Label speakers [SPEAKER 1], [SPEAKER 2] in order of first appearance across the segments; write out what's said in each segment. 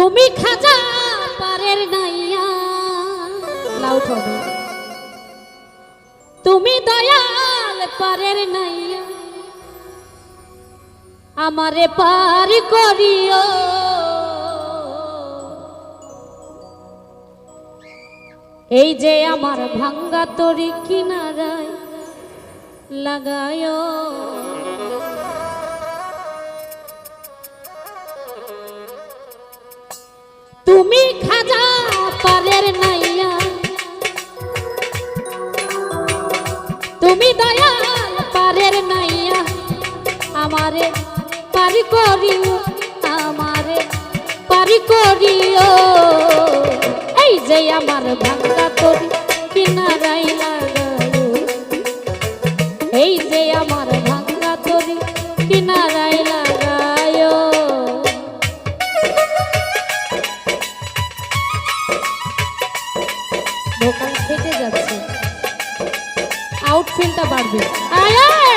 [SPEAKER 1] তুমি খাজা পারের নাইয়া লাউড হবে তুমি দয়াল পারের নাইয়া আমারে পার করিও এই যে আমার ভাঙ্গা তরি কিনারায় লাগায়ো তুমি খাজা পারের নাইয়া তুমি দয়াল পারের নাইয়া আমারে পারি করিও আমারে পারি করিও এই যে আমার ভাঙ্গা তরি কিনারাই লাগায়ো এই যে আমার ভাঙ্গা তরি কিনারাই লাগায়ো ভোকাল ফেটে যাচ্ছে আউটফিলটা বাড়বে আয় আয়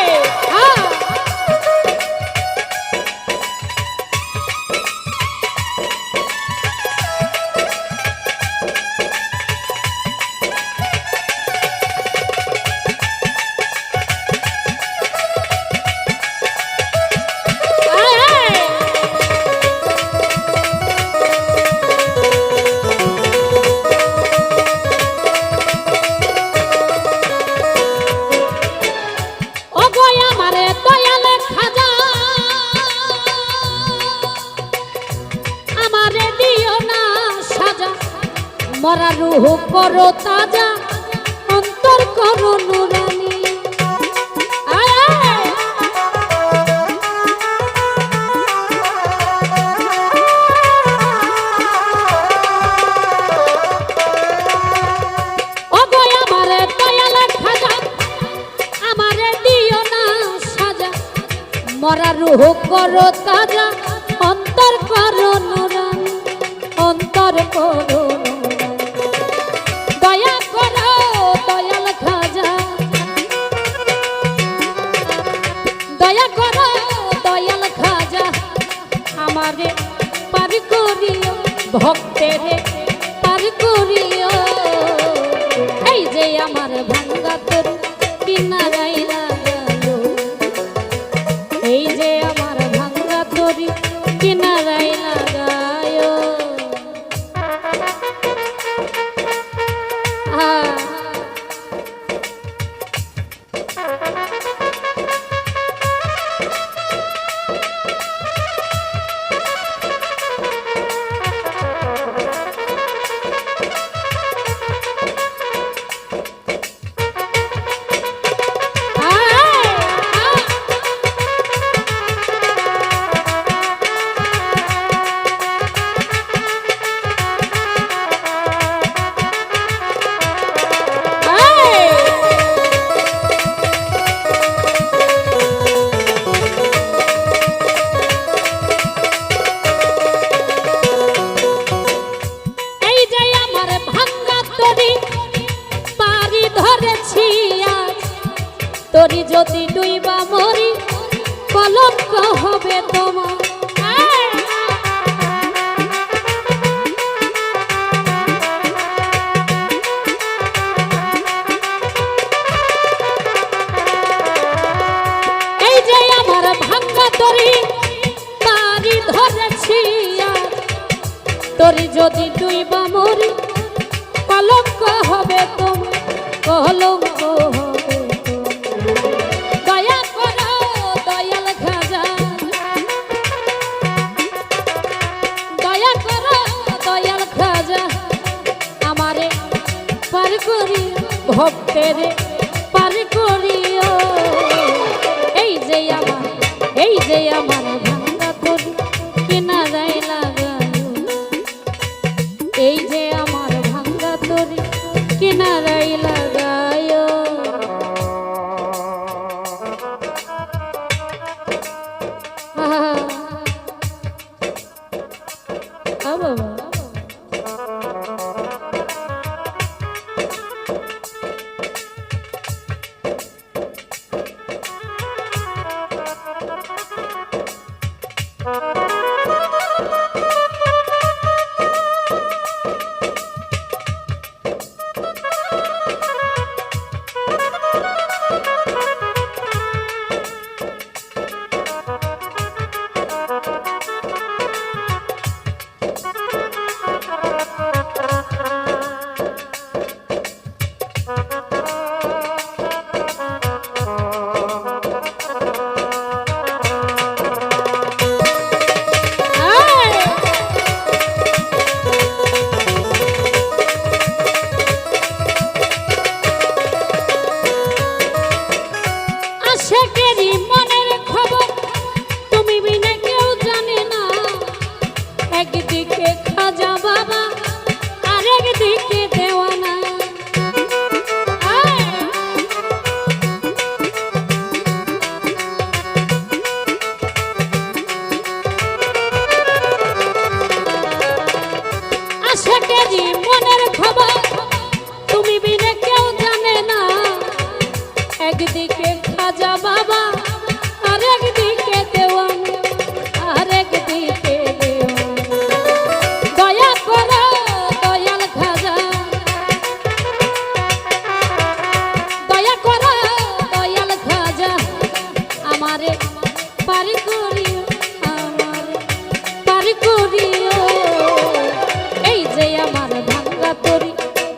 [SPEAKER 1] মরা রূহ করো তাজা অন্তর করো নুরানি ও গো আমারে দয়ালে খাজা আমারে দিও না সাজা মরা রূহ করো তাজা অন্তর করো নুরানি অন্তর করো আমারে পার করিও ভক্তেরে পার করিও এই যে আমার ভাঙ্গা তরি কিনারাই লাগালো এই যে আমার ভাঙ্গা তরি কিনারাই লাগায়ো তরি যদি ডুইবা মরি কলঙ্ক হবে তোমার এই যে আমার ভাঙ্গা তরি পারি ধরেছি তরি যদি ডুইবা মরি কলঙ্ক হবে তোমার কলঙ্ক হবে পার করি ভক্তেরে পার করিও এই যে আমার ভাঙ্গা তরি কিনারাই লাগালো এই যে আমার ভাঙ্গা তরি কিনারাই লাগায়ো বাবা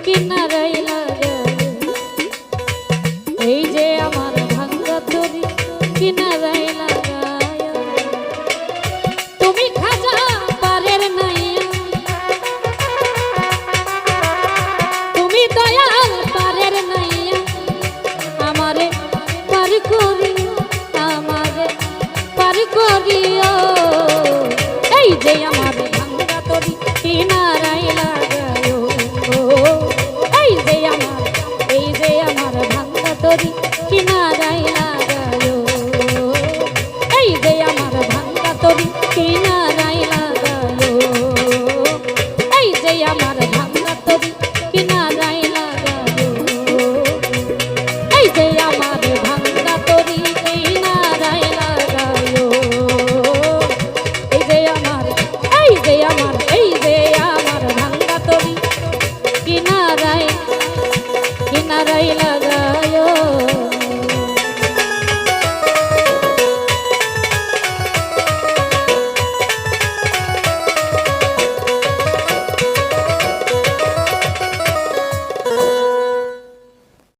[SPEAKER 1] কিনারাই লাগায় এই যে আমার ভাঙ্গা তরি কিনারাই লাগায় তুমি খাজা পারের নাইয়া তুমি দয়াল পারের নাইয়া আমারে পার করিও আমারে পার করিও এই যে আমার ভাঙ্গা তরি কিনারাই লাগায় এই যে আমার ভাঙ্গা তরি কিনারাই লাগায় এই যে আমার ভাঙ্গা তরি কিনারাই লাগায় এই যে আমার ভাঙ্গা তরি কিনারাই লাগায় এই যে আমার ভাঙ্গা তরি কিনারাই লাগায় এই যে আমার ভাঙ্গা তরি কিনারাই লাগায়